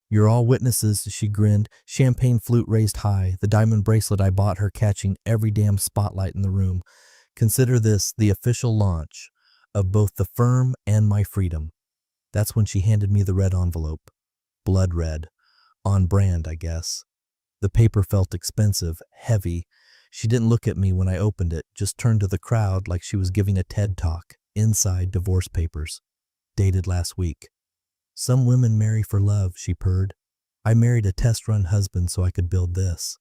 You're all witnesses, she grinned, champagne flute raised high, the diamond bracelet I bought her catching every damn spotlight in the room. Consider this the official launch of both the firm and my freedom. That's when she handed me the red envelope. Blood red. On brand, I guess. The paper felt expensive, heavy. She didn't look at me when I opened it, just turned to the crowd like she was giving a TED talk. Inside, divorce papers. Dated last week. Some women marry for love, she purred. I married a test-run husband so I could build this.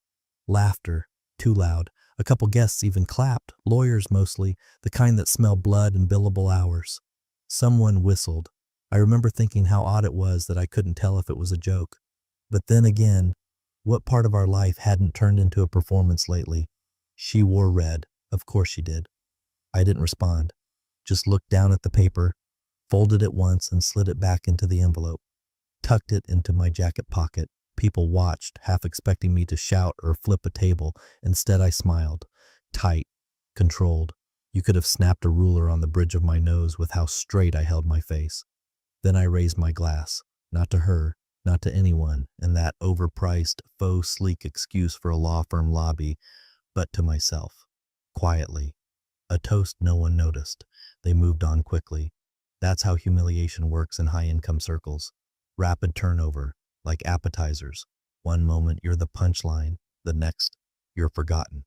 Laughter. Too loud. A couple guests even clapped, lawyers mostly, the kind that smell blood and billable hours. Someone whistled. I remember thinking how odd it was that I couldn't tell if it was a joke. But then again, what part of our life hadn't turned into a performance lately? She wore red. Of course she did. I didn't respond. Just looked down at the paper, folded it once and slid it back into the envelope. Tucked it into my jacket pocket. People watched, half expecting me to shout or flip a table. Instead, I smiled. Tight. Controlled. You could have snapped a ruler on the bridge of my nose with how straight I held my face. Then I raised my glass. Not to her, not to anyone, in that overpriced, faux sleek excuse for a law firm lobby, but to myself. Quietly. A toast no one noticed. They moved on quickly. That's how humiliation works in high-income circles. Rapid turnover, like appetizers. One moment you're the punchline, the next you're forgotten.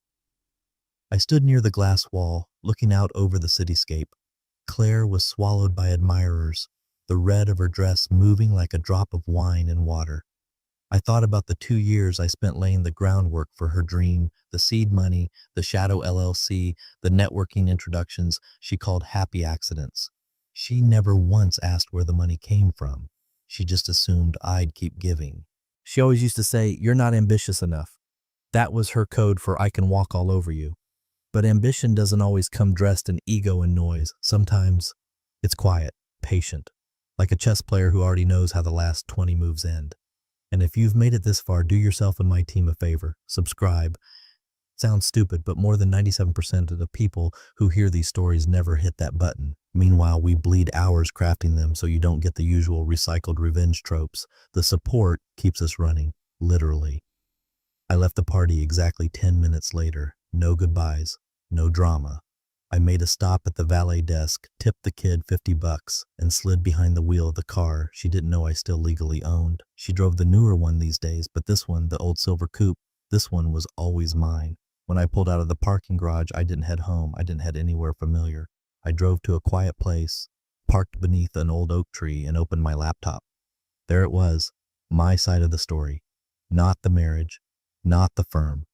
I stood near the glass wall, looking out over the cityscape. Claire was swallowed by admirers, the red of her dress moving like a drop of wine in water. I thought about the 2 years I spent laying the groundwork for her dream, the seed money, the Shadow LLC, the networking introductions she called happy accidents. She never once asked where the money came from. She just assumed I'd keep giving. She always used to say, "You're not ambitious enough." That was her code for "I can walk all over you." But ambition doesn't always come dressed in ego and noise. Sometimes it's quiet, patient, like a chess player who already knows how the last 20 moves end. And if you've made it this far, do yourself and my team a favor. Subscribe. Sounds stupid, but more than 97% of the people who hear these stories never hit that button. Meanwhile, we bleed hours crafting them so you don't get the usual recycled revenge tropes. The support keeps us running, literally. I left the party exactly 10 minutes later. No goodbyes, no drama. I made a stop at the valet desk, tipped the kid $50, and slid behind the wheel of the car she didn't know I still legally owned. She drove the newer one these days, but this one, the old silver coupe, this one was always mine. When I pulled out of the parking garage, I didn't head home. I didn't head anywhere familiar. I drove to a quiet place, parked beneath an old oak tree, and opened my laptop. There it was, my side of the story. Not the marriage, not the firm.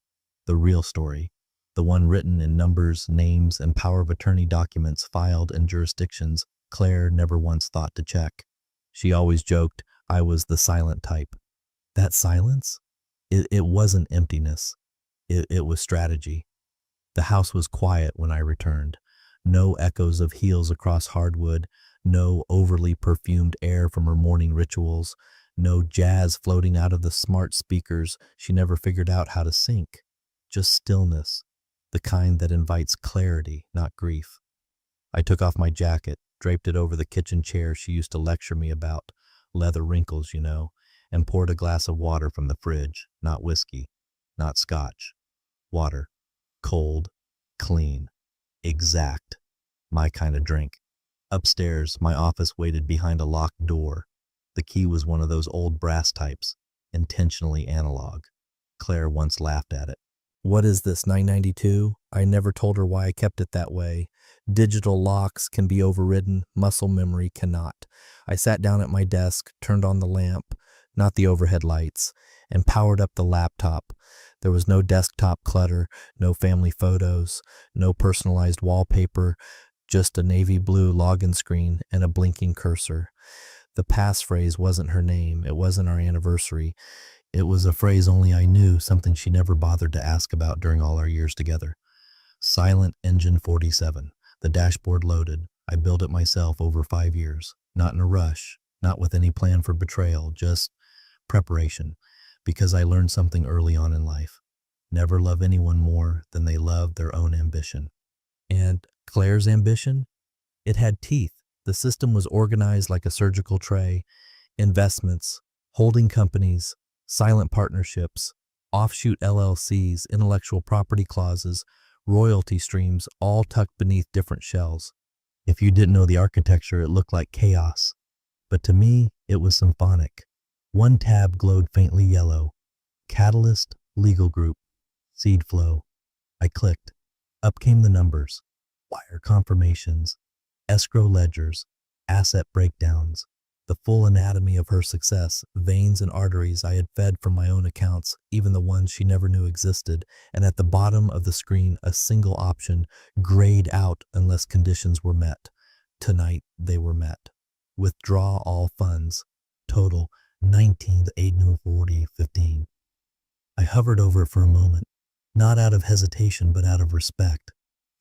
The real story. The one written in numbers, names, and power of attorney documents filed in jurisdictions Claire never once thought to check. She always joked I was the silent type. That silence? It wasn't emptiness. It was strategy. The house was quiet when I returned. No echoes of heels across hardwood, no overly perfumed air from her morning rituals, no jazz floating out of the smart speakers she never figured out how to sync. Just stillness, the kind that invites clarity, not grief. I took off my jacket, draped it over the kitchen chair she used to lecture me about, leather wrinkles, you know, and poured a glass of water from the fridge, not whiskey, not scotch. Water. Cold, clean, exact. My kind of drink. Upstairs, my office waited behind a locked door. The key was one of those old brass types, intentionally analog. Claire once laughed at it. What is this, 992? I never told her why I kept it that way. Digital locks can be overridden, muscle memory cannot. I sat down at my desk, turned on the lamp, not the overhead lights, and powered up the laptop. There was no desktop clutter, no family photos, no personalized wallpaper, just a navy blue login screen and a blinking cursor. The passphrase wasn't her name, it wasn't our anniversary. It was a phrase only I knew, something she never bothered to ask about during all our years together. Silent Engine 47. The dashboard loaded. I built it myself over 5 years. Not in a rush, not with any plan for betrayal, just preparation. Because I learned something early on in life. Never love anyone more than they love their own ambition. And Claire's ambition? It had teeth. The system was organized like a surgical tray. Investments, Holding companies, silent partnerships, offshoot LLCs, intellectual property clauses, royalty streams, all tucked beneath different shells. If you didn't know the architecture, it looked like chaos. But to me, it was symphonic. One tab glowed faintly yellow. Catalyst, Legal Group, Seed Flow. I clicked. Up came the numbers. Wire confirmations, escrow ledgers, asset breakdowns. The full anatomy of her success, veins and arteries I had fed from my own accounts, even the ones she never knew existed, and at the bottom of the screen a single option, grayed out unless conditions were met. Tonight they were met. Withdraw all funds. Total 19,840.15. I hovered over it for a moment, not out of hesitation but out of respect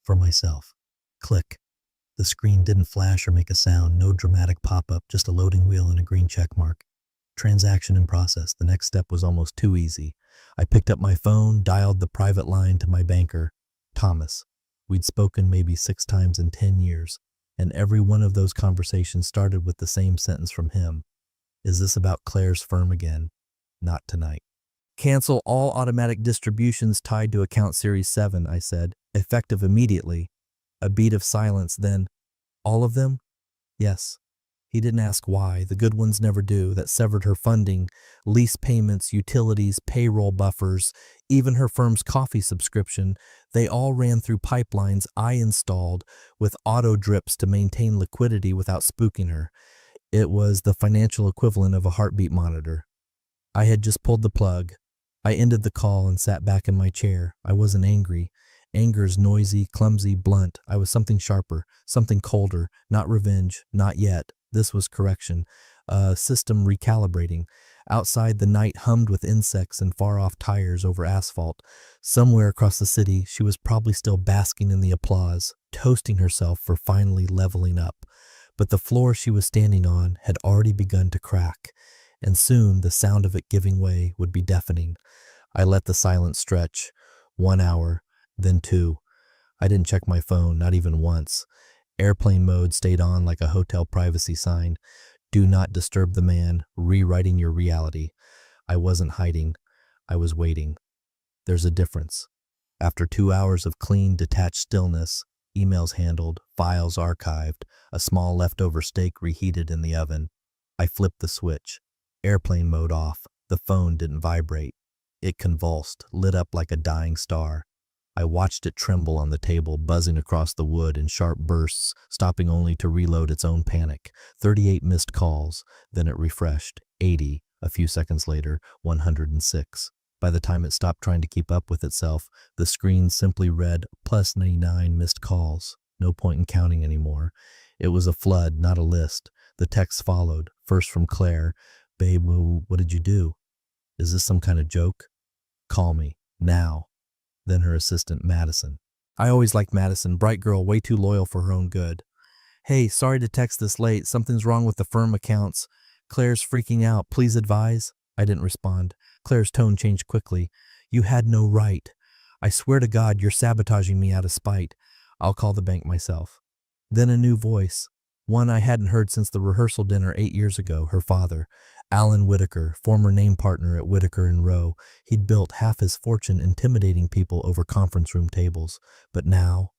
for myself. Click. The screen didn't flash or make a sound, no dramatic pop-up, just a loading wheel and a green check mark. Transaction in process. The next step was almost too easy. I picked up my phone, dialed the private line to my banker, Thomas. We'd spoken maybe 6 times in 10 years, and every one of those conversations started with the same sentence from him. Is this about Claire's firm again? Not tonight. Cancel all automatic distributions tied to account series 7, I said, effective immediately. A beat of silence, then, all of them? Yes. He didn't ask why. The good ones never do. That severed her funding, lease payments, utilities, payroll buffers, even her firm's coffee subscription. They all ran through pipelines I installed with auto drips to maintain liquidity without spooking her. It was the financial equivalent of a heartbeat monitor. I had just pulled the plug. I ended the call and sat back in my chair. I wasn't angry. Anger's noisy, clumsy, blunt. I was something sharper, something colder. Not revenge, not yet. This was correction. System recalibrating. Outside, the night hummed with insects and far-off tires over asphalt. Somewhere across the city, she was probably still basking in the applause, toasting herself for finally leveling up. But the floor she was standing on had already begun to crack, and soon the sound of it giving way would be deafening. I let the silence stretch. 1 hour. Then 2. I didn't check my phone, not even once. Airplane mode stayed on like a hotel privacy sign. Do not disturb the man, rewriting your reality. I wasn't hiding. I was waiting. There's a difference. After 2 hours of clean, detached stillness, emails handled, files archived, a small leftover steak reheated in the oven, I flipped the switch. Airplane mode off. The phone didn't vibrate. It convulsed, lit up like a dying star. I watched it tremble on the table, buzzing across the wood in sharp bursts, stopping only to reload its own panic. 38 missed calls. Then it refreshed. 80. A few seconds later, 106. By the time it stopped trying to keep up with itself, the screen simply read plus 99 missed calls. No point in counting anymore. It was a flood, not a list. The text followed, first from Claire. Babe, what did you do? Is this some kind of joke? Call me. Now. Then her assistant, Madison. I always liked Madison, bright girl, way too loyal for her own good. Hey, sorry to text this late. Something's wrong with the firm accounts. Claire's freaking out. Please advise. I didn't respond. Claire's tone changed quickly. You had no right. I swear to God, you're sabotaging me out of spite. I'll call the bank myself. Then a new voice. One I hadn't heard since the rehearsal dinner 8 years ago, her father. Alan Whitaker, former name partner at Whitaker & Rowe. He'd built half his fortune intimidating people over conference room tables. But now,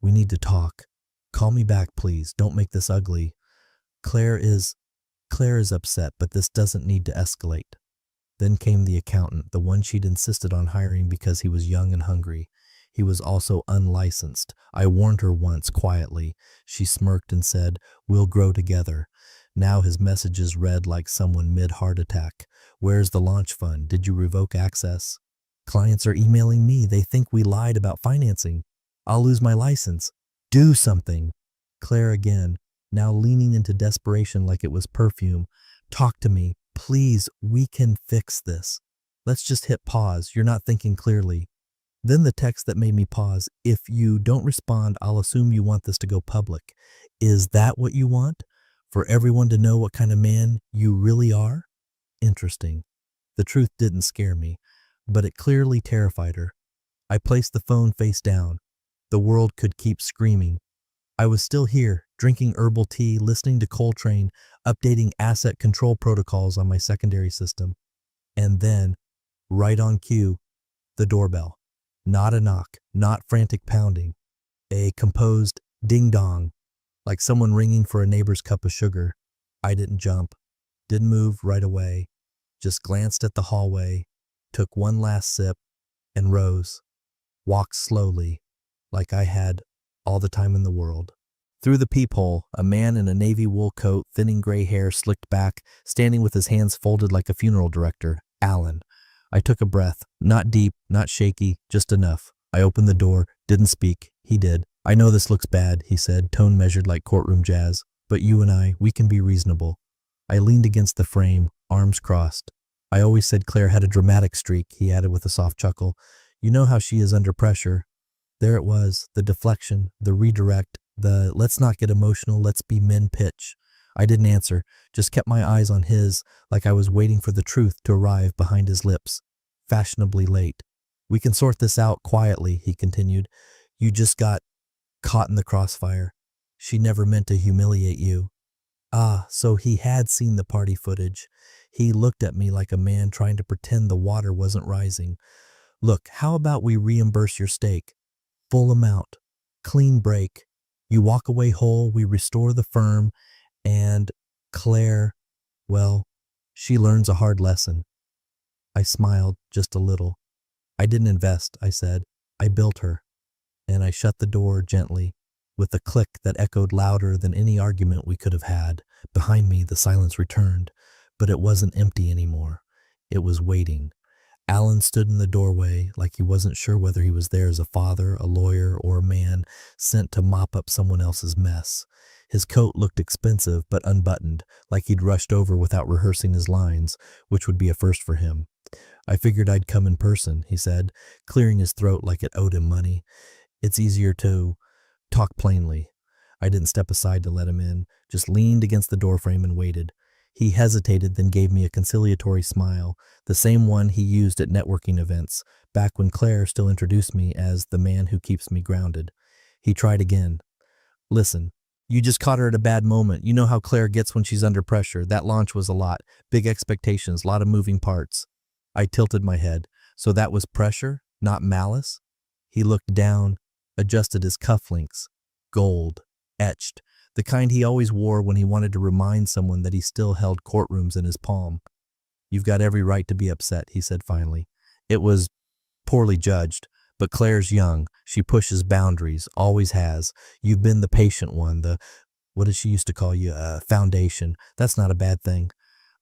we need to talk. Call me back, please. Don't make this ugly. Claire is upset, but this doesn't need to escalate. Then came the accountant, the one she'd insisted on hiring because he was young and hungry. He was also unlicensed. I warned her once, quietly. She smirked and said, "We'll grow together." Now his messages read like someone mid-heart attack. Where's the launch fund? Did you revoke access? Clients are emailing me. They think we lied about financing. I'll lose my license. Do something. Claire again, now leaning into desperation like it was perfume. Talk to me. Please, we can fix this. Let's just hit pause. You're not thinking clearly. Then the text that made me pause. If you don't respond, I'll assume you want this to go public. Is that what you want? For everyone to know what kind of man you really are? Interesting. The truth didn't scare me, but it clearly terrified her. I placed the phone face down. The world could keep screaming. I was still here, drinking herbal tea, listening to Coltrane, updating asset control protocols on my secondary system. And then, right on cue, the doorbell. Not a knock, not frantic pounding. A composed ding-dong, like someone ringing for a neighbor's cup of sugar. I didn't jump, didn't move right away, just glanced at the hallway, took one last sip, and rose. Walked slowly, like I had all the time in the world. Through the peephole, a man in a navy wool coat, thinning gray hair slicked back, standing with his hands folded like a funeral director. Alan. I took a breath, not deep, not shaky, just enough. I opened the door, didn't speak. He did. I know this looks bad, he said, tone measured like courtroom jazz, but you and I, we can be reasonable. I leaned against the frame, arms crossed. I always said Claire had a dramatic streak, he added with a soft chuckle. You know how she is under pressure. There it was, the deflection, the redirect, the let's not get emotional, let's be men pitch. I didn't answer, just kept my eyes on his, like I was waiting for the truth to arrive behind his lips. Fashionably late. We can sort this out quietly, he continued. You just got caught in the crossfire. She never meant to humiliate you. Ah, so he had seen the party footage. He looked at me like a man trying to pretend the water wasn't rising. Look, how about we reimburse your stake? Full amount. Clean break. You walk away whole, we restore the firm, and Claire, well, she learns a hard lesson. I smiled just a little. I didn't invest, I said. I built her. And I shut the door gently, with a click that echoed louder than any argument we could have had. Behind me, the silence returned, but it wasn't empty anymore. It was waiting. Alan stood in the doorway like he wasn't sure whether he was there as a father, a lawyer, or a man sent to mop up someone else's mess. His coat looked expensive but unbuttoned, like he'd rushed over without rehearsing his lines, which would be a first for him. I figured I'd come in person, he said, clearing his throat like it owed him money. It's easier to talk plainly. I didn't step aside to let him in, just leaned against the doorframe and waited. He hesitated, then gave me a conciliatory smile, the same one he used at networking events, back when Claire still introduced me as the man who keeps me grounded. He tried again. Listen, you just caught her at a bad moment. You know how Claire gets when she's under pressure. That launch was a lot. Big expectations, a lot of moving parts. I tilted my head. So that was pressure, not malice? He looked down, adjusted his cufflinks. Gold, etched. The kind he always wore when he wanted to remind someone that he still held courtrooms in his palm. You've got every right to be upset, he said finally. It was poorly judged, but Claire's young. She pushes boundaries, always has. You've been the patient one, what did she used to call you, foundation. That's not a bad thing.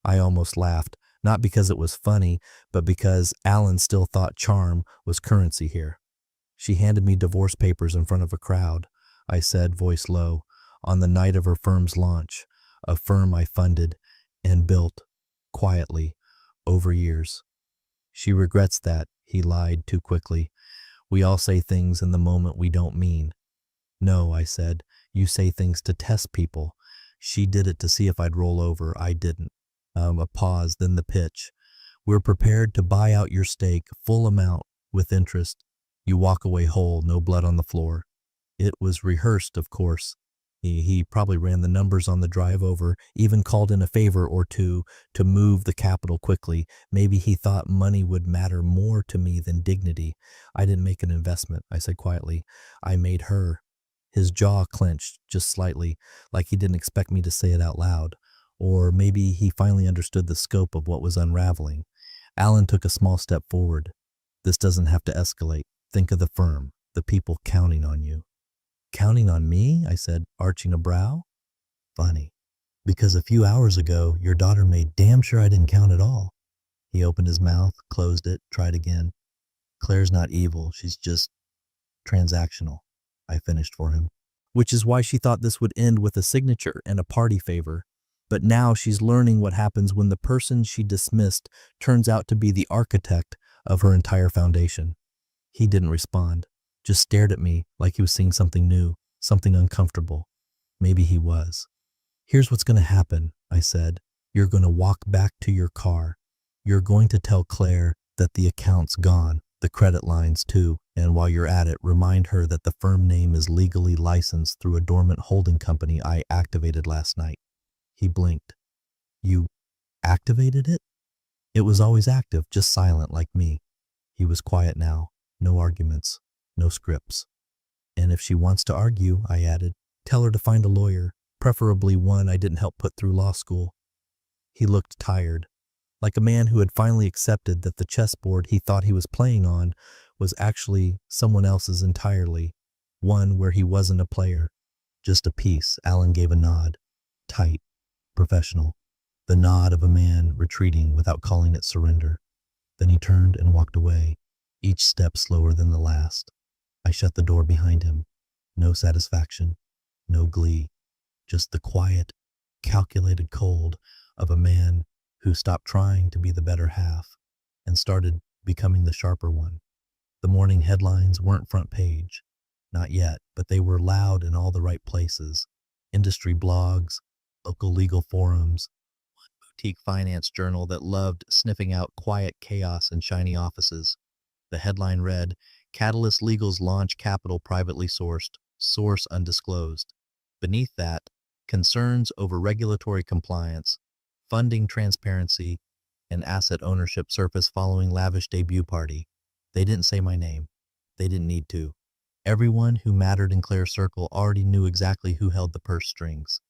I almost laughed, not because it was funny, but because Alan still thought charm was currency here. She handed me divorce papers in front of a crowd. I said, voice low, on the night of her firm's launch, a firm I funded and built, quietly, over years. She regrets that, he lied too quickly. We all say things in the moment we don't mean. No, I said, you say things to test people. She did it to see if I'd roll over. I didn't. A pause, then the pitch. We're prepared to buy out your stake, full amount, with interest. You walk away whole, no blood on the floor. It was rehearsed, of course. He probably ran the numbers on the drive over, even called in a favor or two to move the capital quickly. Maybe he thought money would matter more to me than dignity. I didn't make an investment, I said quietly. I made her. His jaw clenched just slightly, like he didn't expect me to say it out loud. Or maybe he finally understood the scope of what was unraveling. Alan took a small step forward. This doesn't have to escalate. Think of the firm, the people counting on you. Counting on me? I said, arching a brow. Funny, because a few hours ago, your daughter made damn sure I didn't count at all. He opened his mouth, closed it, tried again. Claire's not evil, she's just transactional, I finished for him. Which is why she thought this would end with a signature and a party favor. But now she's learning what happens when the person she dismissed turns out to be the architect of her entire foundation. He didn't respond. Just stared at me like he was seeing something new, something uncomfortable. Maybe he was. Here's what's going to happen, I said. You're going to walk back to your car. You're going to tell Claire that the account's gone, the credit lines too, And while you're at it, remind her that the firm name is legally licensed through a dormant holding company I activated last night. He blinked. You activated it? It was always active, just silent like me. He was quiet now. No arguments. No scripts. And if she wants to argue, I added, tell her to find a lawyer, preferably one I didn't help put through law school. He looked tired, like a man who had finally accepted that the chessboard he thought he was playing on was actually someone else's entirely, one where he wasn't a player, just a piece. Alan gave a nod, tight, professional, the nod of a man retreating without calling it surrender. Then he turned and walked away, each step slower than the last. I shut the door behind him. No satisfaction, no glee, just the quiet, calculated cold of a man who stopped trying to be the better half and started becoming the sharper one. The morning headlines weren't front page, not yet, but they were loud in all the right places. Industry blogs, local legal forums, one boutique finance journal that loved sniffing out quiet chaos in shiny offices. The headline read, Catalyst Legal's launch capital privately sourced, source undisclosed. Beneath that, concerns over regulatory compliance, funding transparency, and asset ownership surface following lavish debut party. They didn't say my name. They didn't need to. Everyone who mattered in Claire's circle already knew exactly who held the purse strings.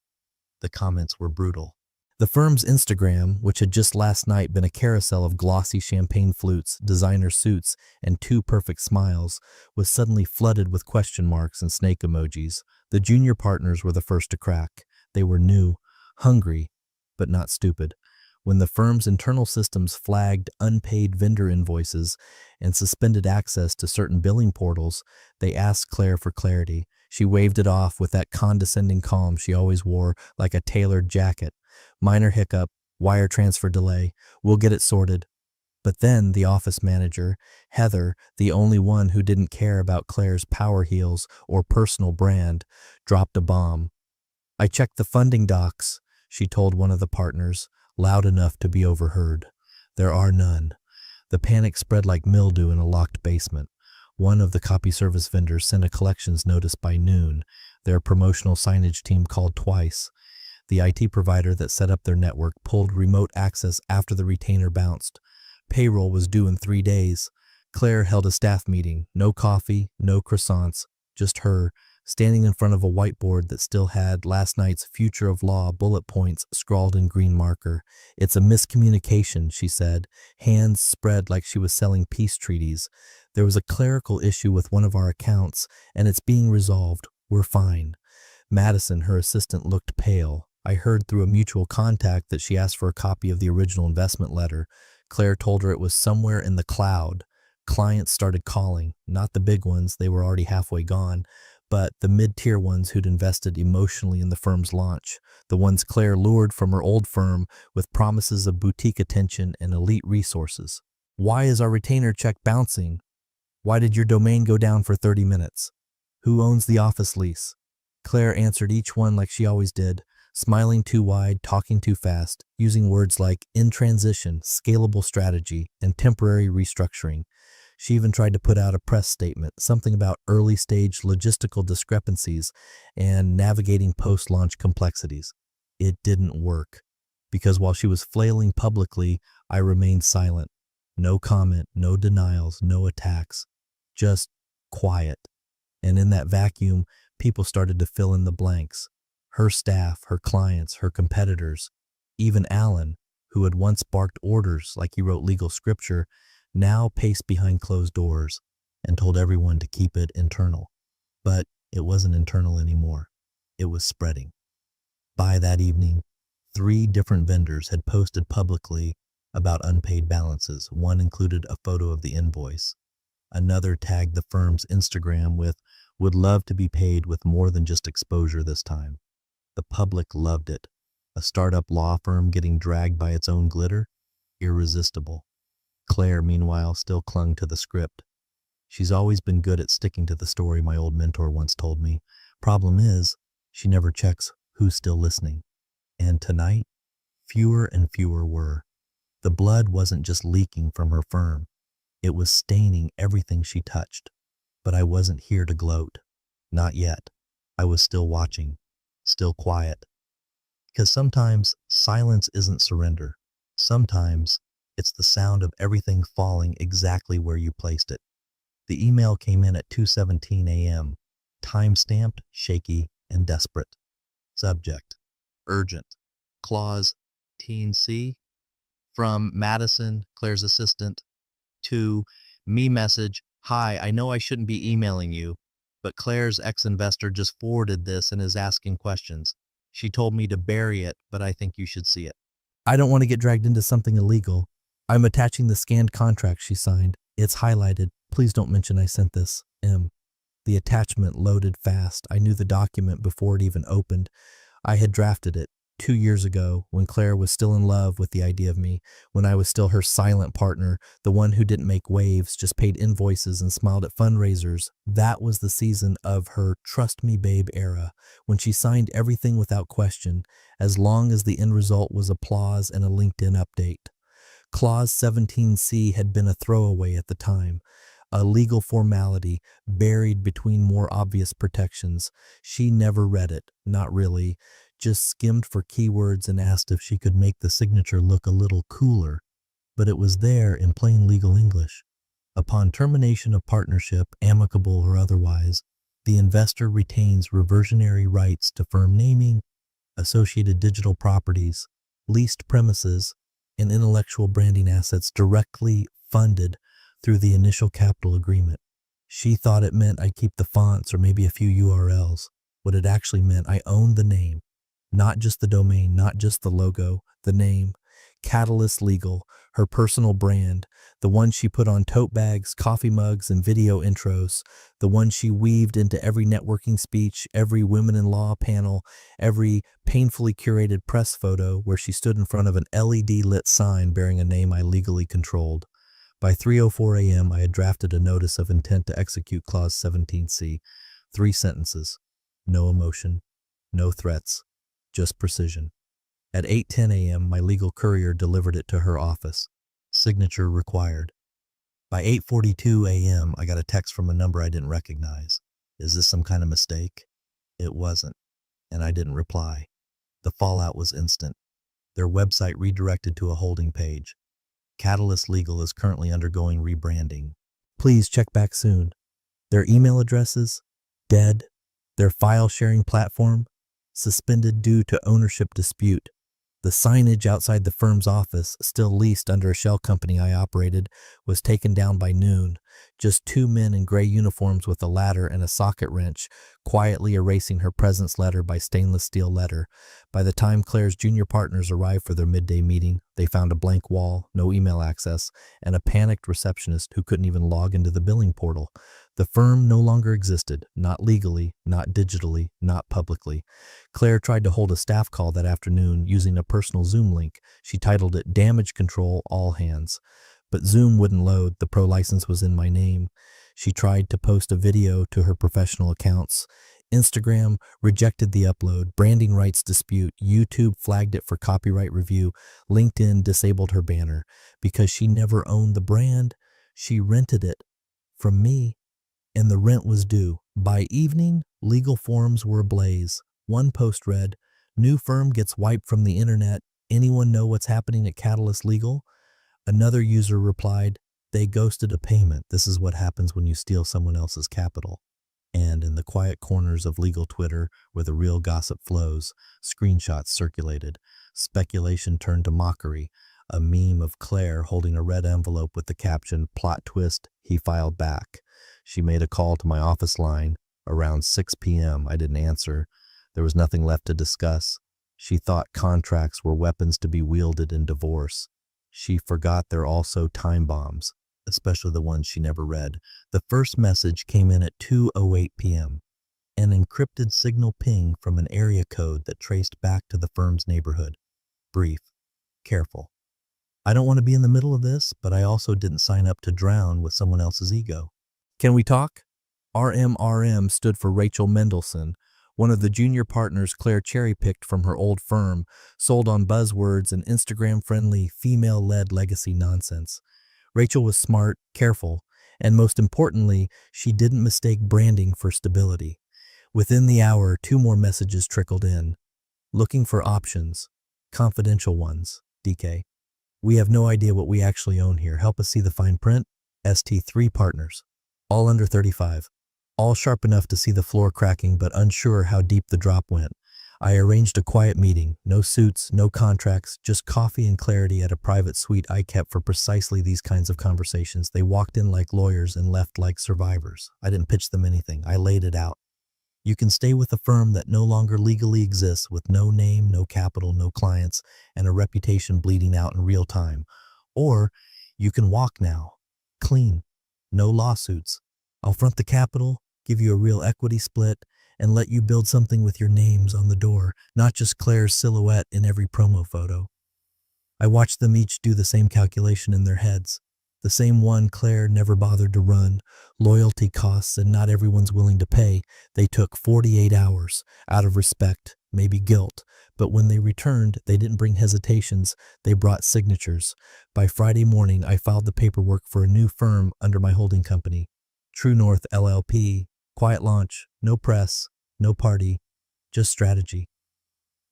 The comments were brutal. The firm's Instagram, which had just last night been a carousel of glossy champagne flutes, designer suits, and two perfect smiles, was suddenly flooded with question marks and snake emojis. The junior partners were the first to crack. They were new, hungry, but not stupid. When the firm's internal systems flagged unpaid vendor invoices and suspended access to certain billing portals, they asked Claire for clarity. She waved it off with that condescending calm she always wore, like a tailored jacket. Minor hiccup, wire transfer delay, we'll get it sorted. But then the office manager, Heather, the only one who didn't care about Claire's power heels or personal brand, dropped a bomb. I checked the funding docs, she told one of the partners, loud enough to be overheard. There are none. The panic spread like mildew in a locked basement. One of the copy service vendors sent a collections notice by noon. Their promotional signage team called twice. The IT provider that set up their network pulled remote access after the retainer bounced. Payroll was due in 3 days. Claire held a staff meeting. No coffee, no croissants, just her, standing in front of a whiteboard that still had last night's Future of Law bullet points scrawled in green marker. It's a miscommunication, she said, hands spread like she was selling peace treaties. There was a clerical issue with one of our accounts, and it's being resolved. We're fine. Madison, her assistant, looked pale. I heard through a mutual contact that she asked for a copy of the original investment letter. Claire told her it was somewhere in the cloud. Clients started calling, not the big ones, they were already halfway gone, but the mid-tier ones who'd invested emotionally in the firm's launch, the ones Claire lured from her old firm with promises of boutique attention and elite resources. Why is our retainer check bouncing? Why did your domain go down for 30 minutes? Who owns the office lease? Claire answered each one like she always did, smiling too wide, talking too fast, using words like in transition, scalable strategy, and temporary restructuring. She even tried to put out a press statement, something about early-stage logistical discrepancies and navigating post-launch complexities. It didn't work, because while she was flailing publicly, I remained silent. No comment, no denials, no attacks, just quiet. And in that vacuum, people started to fill in the blanks. Her staff, her clients, her competitors, even Alan, who had once barked orders like he wrote legal scripture, now paced behind closed doors and told everyone to keep it internal. But it wasn't internal anymore. It was spreading. By that evening, 3 different vendors had posted publicly about unpaid balances. One included a photo of the invoice. Another tagged the firm's Instagram with, would love to be paid with more than just exposure this time. The public loved it. A startup law firm getting dragged by its own glitter? Irresistible. Claire, meanwhile, still clung to the script. She's always been good at sticking to the story, my old mentor once told me. Problem is, she never checks who's still listening. And tonight, fewer and fewer were. The blood wasn't just leaking from her firm. It was staining everything she touched. but I wasn't here to gloat. Not yet. I was still watching, still quiet. Because sometimes silence isn't surrender. Sometimes it's the sound of everything falling exactly where you placed it. The email came in at 2:17 a.m., time-stamped, shaky, and desperate. Subject: urgent. Clause: Teen C. From Madison, Claire's assistant. To me message: hi, I know I shouldn't be emailing you, but Claire's ex-investor just forwarded this and is asking questions. She told me to bury it, but I think you should see it. I don't want to get dragged into something illegal. I'm attaching the scanned contract she signed. It's highlighted. Please don't mention I sent this. M. The attachment loaded fast. I knew the document before it even opened. I had drafted it 2 years ago when Claire was still in love with the idea of me, when I was still her silent partner, the one who didn't make waves, just paid invoices and smiled at fundraisers. That was the season of her trust me babe era, when she signed everything without question, as long as the end result was applause and a LinkedIn update. Clause 17C had been a throwaway at the time, a legal formality buried between more obvious protections. She never read it, not really, just skimmed for keywords and asked if she could make the signature look a little cooler. But it was there in plain legal English. Upon termination of partnership, amicable or otherwise, the investor retains reversionary rights to firm naming, associated digital properties, leased premises, and intellectual branding assets directly funded through the initial capital agreement. She thought it meant I'd keep the fonts or maybe a few URLs. What it actually meant, I owned the name, not just the domain, not just the logo, the name. Catalyst Legal, her personal brand, the one she put on tote bags, coffee mugs, and video intros, the one she weaved into every networking speech, every women in law panel, every painfully curated press photo where she stood in front of an LED lit sign bearing a name I legally controlled. By 3:04 a.m., I had drafted a notice of intent to execute Clause 17C. 3 sentences. No emotion, no threats, just precision. At 8:10 a.m., my legal courier delivered it to her office. Signature required. By 8:42 a.m., I got a text from a number I didn't recognize. Is this some kind of mistake? It wasn't, and I didn't reply. The fallout was instant. Their website redirected to a holding page. Catalyst Legal is currently undergoing rebranding. Please check back soon. Their email addresses? Dead. Their file sharing platform? Suspended due to ownership dispute. The signage outside the firm's office, still leased under a shell company I operated, was taken down by noon. Just 2 men in gray uniforms with a ladder and a socket wrench, quietly erasing her presence letter by stainless steel letter. By the time Claire's junior partners arrived for their midday meeting, they found a blank wall, no email access, and a panicked receptionist who couldn't even log into the billing portal. The firm no longer existed, not legally, not digitally, not publicly. Claire tried to hold a staff call that afternoon using a personal Zoom link. She titled it Damage Control All Hands. But Zoom wouldn't load. The pro license was in my name. She tried to post a video to her professional accounts. Instagram rejected the upload. Branding rights dispute. YouTube flagged it for copyright review. LinkedIn disabled her banner. Because she never owned the brand, she rented it from me, and the rent was due. By evening, legal forums were ablaze. One post read, "New firm gets wiped from the internet. Anyone know what's happening at Catalyst Legal?" Another user replied, "They ghosted a payment. This is what happens when you steal someone else's capital." And in the quiet corners of legal Twitter, where the real gossip flows, screenshots circulated. Speculation turned to mockery. A meme of Claire holding a red envelope with the caption, "Plot twist, he filed back." She made a call to my office line. Around 6 p.m., I didn't answer. There was nothing left to discuss. She thought contracts were weapons to be wielded in divorce. She forgot they're also time bombs, especially the ones she never read. The first message came in at 2:08 p.m. An encrypted signal ping from an area code that traced back to the firm's neighborhood. Brief. Careful. I don't want to be in the middle of this, but I also didn't sign up to drown with someone else's ego. Can we talk? RMRM stood for Rachel Mendelson, one of the junior partners Claire cherry-picked from her old firm, sold on buzzwords and Instagram-friendly, female-led legacy nonsense. Rachel was smart, careful, And most importantly, she didn't mistake branding for stability. Within the hour, 2 more messages trickled in. Looking for options. Confidential ones. DK. We have no idea what we actually own here. Help us see the fine print. ST3 partners. All under 35. All sharp enough to see the floor cracking, but unsure how deep the drop went. I arranged a quiet meeting. No suits, no contracts, just coffee and clarity at a private suite I kept for precisely these kinds of conversations. They walked in like lawyers and left like survivors. I didn't pitch them anything. I laid it out. You can stay with a firm that no longer legally exists, with no name, no capital, no clients, and a reputation bleeding out in real time. Or you can walk now. Clean. No lawsuits. I'll front the capital, give you a real equity split, and let you build something with your names on the door, not just Claire's silhouette in every promo photo. I watched them each do the same calculation in their heads. The same one Claire never bothered to run. Loyalty costs and not everyone's willing to pay. They took 48 hours, out of respect, maybe guilt. But when they returned, they didn't bring hesitations. They brought signatures. By Friday morning, I filed the paperwork for a new firm under my holding company. True North LLP. Quiet launch. No press. No party. Just strategy.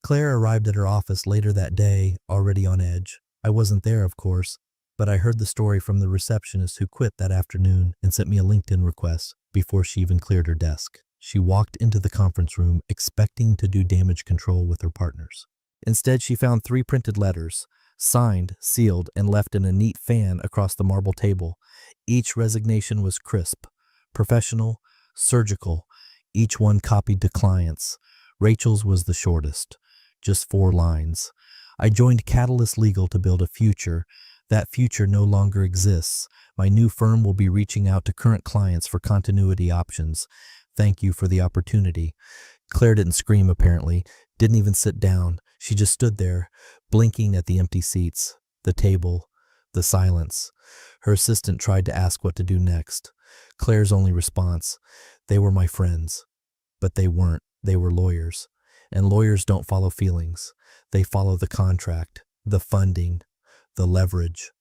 Claire arrived at her office later that day, already on edge. I wasn't there, of course, but I heard the story from the receptionist who quit that afternoon and sent me a LinkedIn request before she even cleared her desk. She walked into the conference room expecting to do damage control with her partners. Instead, she found 3 printed letters, signed, sealed, and left in a neat fan across the marble table. Each resignation was crisp, professional, surgical, each one copied to clients. Rachel's was the shortest, just 4 lines. I joined Catalyst Legal to build a future. That future no longer exists. My new firm will be reaching out to current clients for continuity options. Thank you for the opportunity. Claire didn't scream, apparently, didn't even sit down. She just stood there, blinking at the empty seats, the table, the silence. Her assistant tried to ask what to do next. Claire's only response, they were my friends. But they weren't. They were lawyers. And lawyers don't follow feelings. They follow the contract, the funding, the leverage.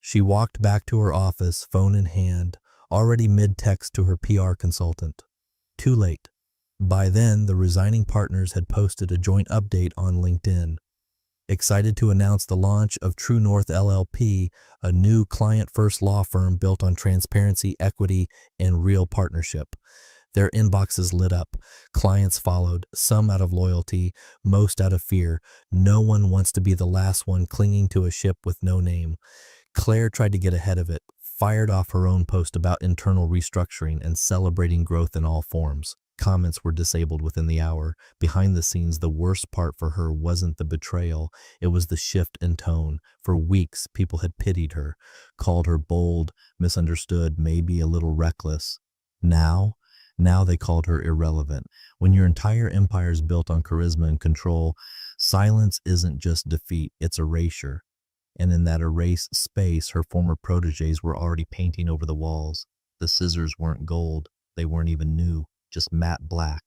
She walked back to her office, phone in hand, already mid-text to her PR consultant. Too late. By then, the resigning partners had posted a joint update on LinkedIn. Excited to announce the launch of True North LLP, a new client-first law firm built on transparency, equity, and real partnership. Their inboxes lit up. Clients followed, some out of loyalty, most out of fear. No one wants to be the last one clinging to a ship with no name. Claire tried to get ahead of it, fired off her own post about internal restructuring and celebrating growth in all forms. Comments were disabled within the hour. Behind the scenes, the worst part for her wasn't the betrayal. It was the shift in tone. For weeks, people had pitied her, called her bold, misunderstood, maybe a little reckless. Now they called her irrelevant. When your entire empire is built on charisma and control, silence isn't just defeat, it's erasure. And in that erased space, her former protégés were already painting over the walls. The scissors weren't gold. They weren't even new. Just matte black,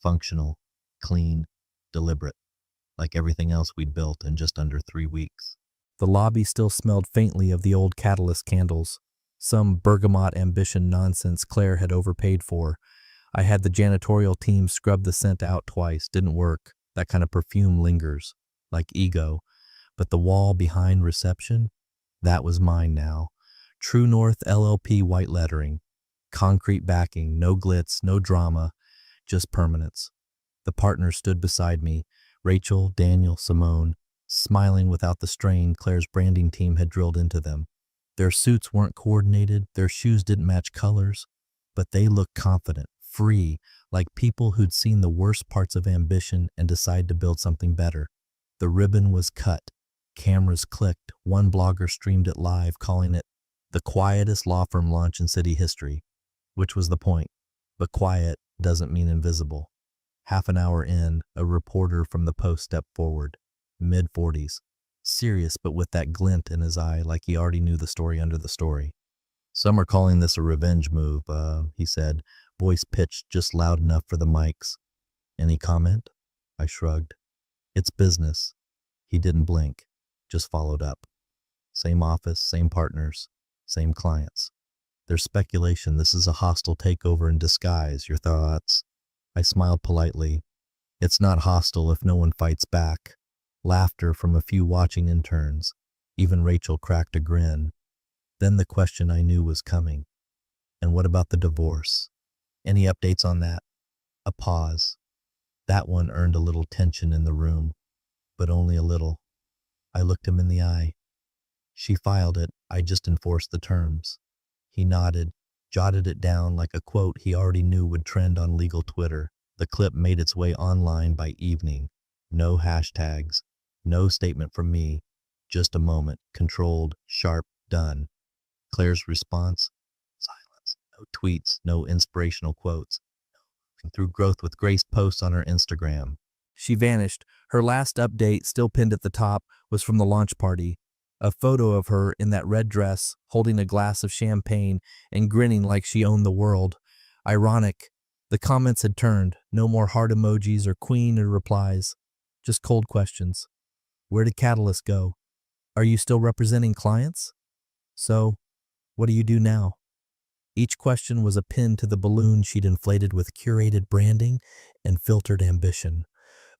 functional, clean, deliberate, like everything else we'd built in just under 3 weeks. The lobby still smelled faintly of the old Catalyst candles, some bergamot ambition nonsense Claire had overpaid for. I had the janitorial team scrub the scent out twice. Didn't work. That kind of perfume lingers, like ego. But the wall behind reception, that was mine now. True North LLP white lettering. Concrete backing, no glitz, no drama, just permanence. The partners stood beside me, Rachel, Daniel, Simone, smiling without the strain Claire's branding team had drilled into them. Their suits weren't coordinated, their shoes didn't match colors, but they looked confident, free, like people who'd seen the worst parts of ambition and decided to build something better. The ribbon was cut, cameras clicked, one blogger streamed it live, calling it the quietest law firm launch in city history. Which was the point, but quiet doesn't mean invisible. Half an hour in, a reporter from the Post stepped forward, mid-40s, serious but with that glint in his eye like he already knew the story under the story. Some are calling this a revenge move, he said, voice pitched just loud enough for the mics. Any comment? I shrugged. It's business. He didn't blink, just followed up. Same office, same partners, same clients. There's speculation this is a hostile takeover in disguise. Your thoughts? I smiled politely. It's not hostile if no one fights back. Laughter from a few watching interns. Even Rachel cracked a grin. Then the question I knew was coming. And what about the divorce? Any updates on that? A pause. That one earned a little tension in the room, but only a little. I looked him in the eye. She filed it, I just enforced the terms. He nodded, jotted it down like a quote he already knew would trend on legal Twitter. The clip made its way online by evening. No hashtags, no statement from me, just a moment, controlled, sharp, done. Claire's response? Silence. No tweets, no inspirational quotes. Through growth with Grace posts on her Instagram. She vanished. Her last update, still pinned at the top, was from the launch party. A photo of her in that red dress, holding a glass of champagne and grinning like she owned the world. Ironic. The comments had turned. No more heart emojis or queen or replies. Just cold questions. Where did Catalyst go? Are you still representing clients? So, what do you do now? Each question was a pin to the balloon she'd inflated with curated branding and filtered ambition.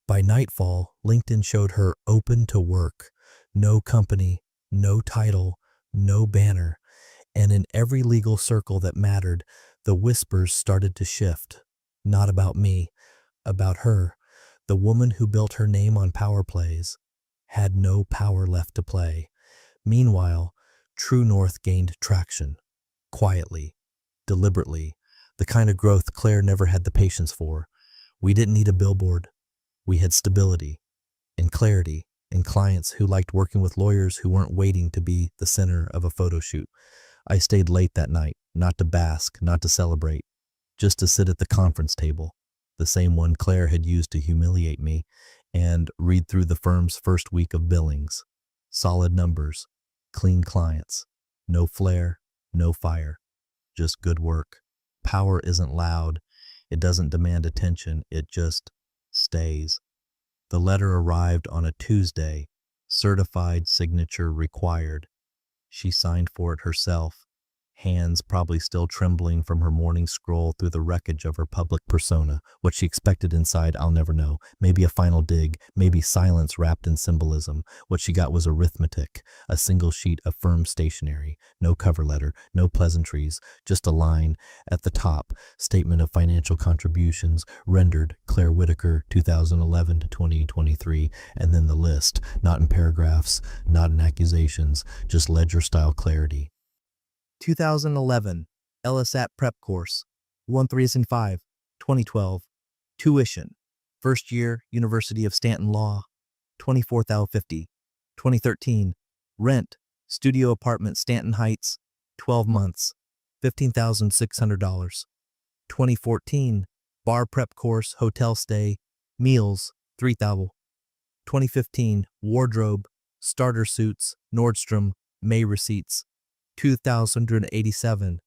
By nightfall, LinkedIn showed her open to work. No company, no title, no banner. And in every legal circle that mattered, the whispers started to shift. Not about me, about her. The woman who built her name on power plays had no power left to play. Meanwhile, True North gained traction. Quietly. Deliberately, the kind of growth Claire never had the patience for. We didn't need a billboard. We had stability and clarity and clients who liked working with lawyers who weren't waiting to be the center of a photo shoot. I stayed late that night, not to bask, not to celebrate, just to sit at the conference table, the same one Claire had used to humiliate me, and read through the firm's first week of billings. Solid numbers, clean clients, no flair, no fire. Just good work. Power isn't loud. It doesn't demand attention. It just stays. The letter arrived on a Tuesday. Certified signature required. She signed for it herself, hands probably still trembling from her morning scroll through the wreckage of her public persona. What she expected inside, I'll never know. Maybe a final dig, maybe silence wrapped in symbolism. What she got was arithmetic, a single sheet of firm stationery, no cover letter, no pleasantries, just a line at the top, statement of financial contributions, rendered Claire Whitaker, 2011 to 2023, and then the list, not in paragraphs, not in accusations, just ledger-style clarity. 2011, LSAT Prep Course, 1-3-5, 2012, Tuition, First Year, University of Stanton Law, $24,050, 2013, Rent, Studio Apartment, Stanton Heights, 12 months, $15,600, 2014, Bar Prep Course, Hotel Stay, Meals, $3,000, 2015, Wardrobe, Starter Suits, Nordstrom, May Receipts, $2,087,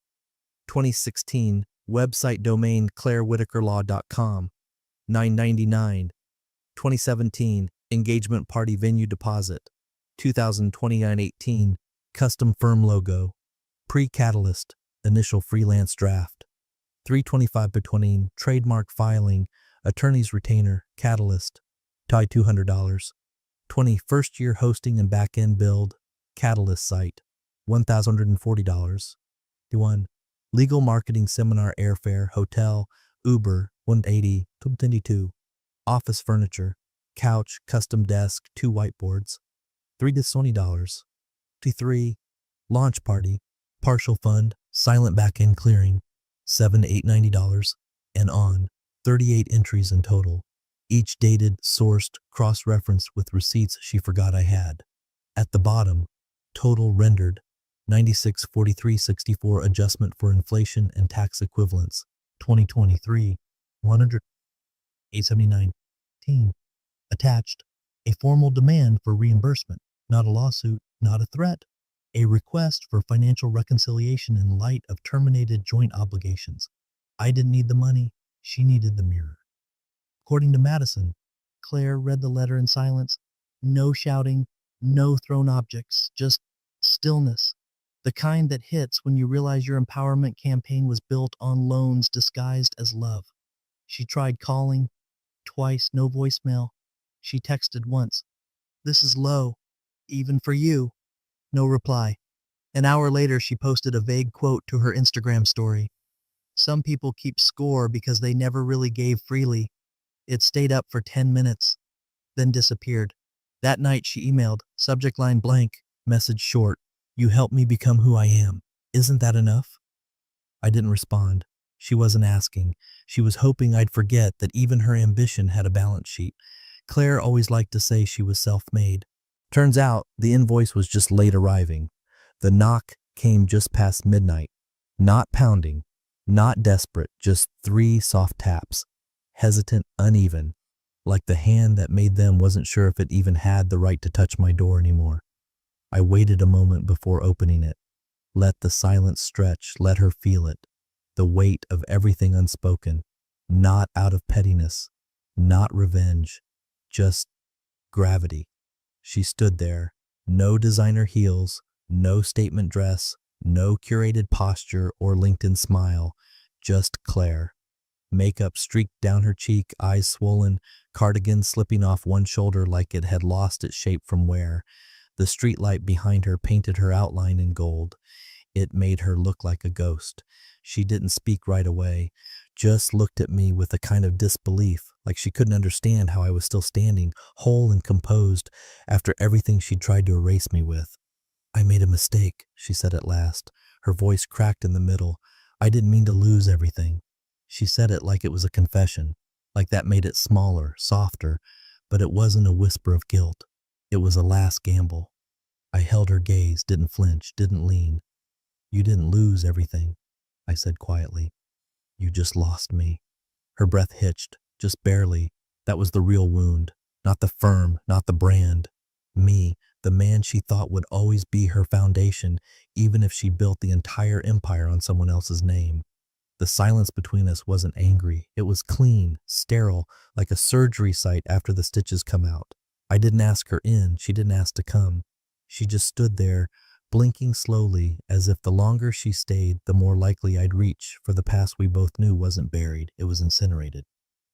2016, website domain ClaireWhitakerLaw.com, $999, 2017, engagement party venue deposit, 2029-18, custom firm logo, pre-catalyst, initial freelance draft, $325 trademark filing, attorney's retainer, catalyst, tie $200, 20 first year hosting and back-end build, catalyst site, $1,140. 1. Legal marketing seminar airfare, hotel, Uber, $180, 22. Office furniture, couch, custom desk, 2 whiteboards, $320. 3. Launch party, partial fund, silent back-end clearing, $7 to $890, and on, 38 entries in total, each dated, sourced, cross-referenced with receipts she forgot I had. At the bottom, total rendered, 9643.64 adjustment for inflation and tax equivalents, 2023, 100,879. Attached, a formal demand for reimbursement, not a lawsuit, not a threat, a request for financial reconciliation in light of terminated joint obligations. I didn't need the money, she needed the mirror. According to Madison, Claire read the letter in silence. No shouting, no thrown objects, just stillness. The kind that hits when you realize your empowerment campaign was built on loans disguised as love. She tried calling, twice, no voicemail. She texted once, "This is low, even for you." No reply. An hour later, she posted a vague quote to her Instagram story. "Some people keep score because they never really gave freely." It stayed up for 10 minutes, then disappeared. That night she emailed, subject line blank, message short, "You helped me become who I am. Isn't that enough?" I didn't respond. She wasn't asking. She was hoping I'd forget that even her ambition had a balance sheet. Claire always liked to say she was self-made. Turns out the invoice was just late arriving. The knock came just past midnight. Not pounding, not desperate, just 3 soft taps. Hesitant, uneven, like the hand that made them wasn't sure if it even had the right to touch my door anymore. I waited a moment before opening it. Let the silence stretch, let her feel it. The weight of everything unspoken, not out of pettiness, not revenge, just gravity. She stood there, no designer heels, no statement dress, no curated posture or LinkedIn smile, just Claire. Makeup streaked down her cheek, eyes swollen, cardigan slipping off one shoulder like it had lost its shape from wear. The streetlight behind her painted her outline in gold. It made her look like a ghost. She didn't speak right away, just looked at me with a kind of disbelief, like she couldn't understand how I was still standing, whole and composed, after everything she'd tried to erase me with. "I made a mistake," she said at last. Her voice cracked in the middle. "I didn't mean to lose everything." She said it like it was a confession, like that made it smaller, softer, but it wasn't a whisper of guilt. It was a last gamble. I held her gaze, didn't flinch, didn't lean. "You didn't lose everything," I said quietly. "You just lost me." Her breath hitched, just barely. That was the real wound, not the firm, not the brand. Me, the man she thought would always be her foundation, even if she built the entire empire on someone else's name. The silence between us wasn't angry. It was clean, sterile, like a surgery site after the stitches come out. I didn't ask her in. She didn't ask to come. She just stood there, blinking slowly, as if the longer she stayed, the more likely I'd reach for the past we both knew wasn't buried, it was incinerated.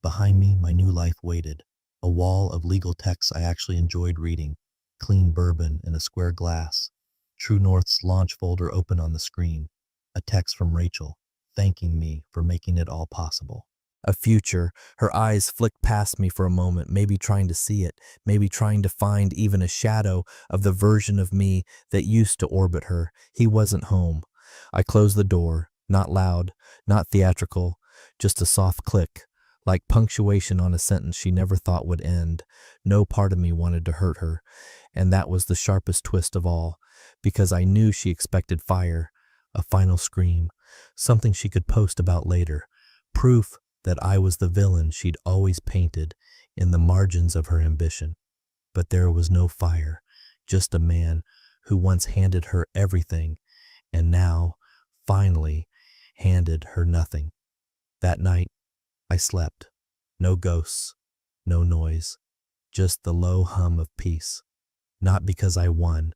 Behind me, my new life waited. A wall of legal texts I actually enjoyed reading. Clean bourbon in a square glass. True North's launch folder open on the screen. A text from Rachel, thanking me for making it all possible. A future. Her eyes flicked past me for a moment, maybe trying to see it, maybe trying to find even a shadow of the version of me that used to orbit her. He wasn't home. I closed the door, not loud, not theatrical, just a soft click, like punctuation on a sentence she never thought would end. No part of me wanted to hurt her, and that was the sharpest twist of all, because I knew she expected fire, a final scream, something she could post about later, proof that I was the villain she'd always painted in the margins of her ambition. But there was no fire, just a man who once handed her everything and now, finally, handed her nothing. That night, I slept. No ghosts, no noise, just the low hum of peace. Not because I won,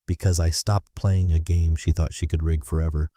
because I stopped playing a game she thought she could rig forever.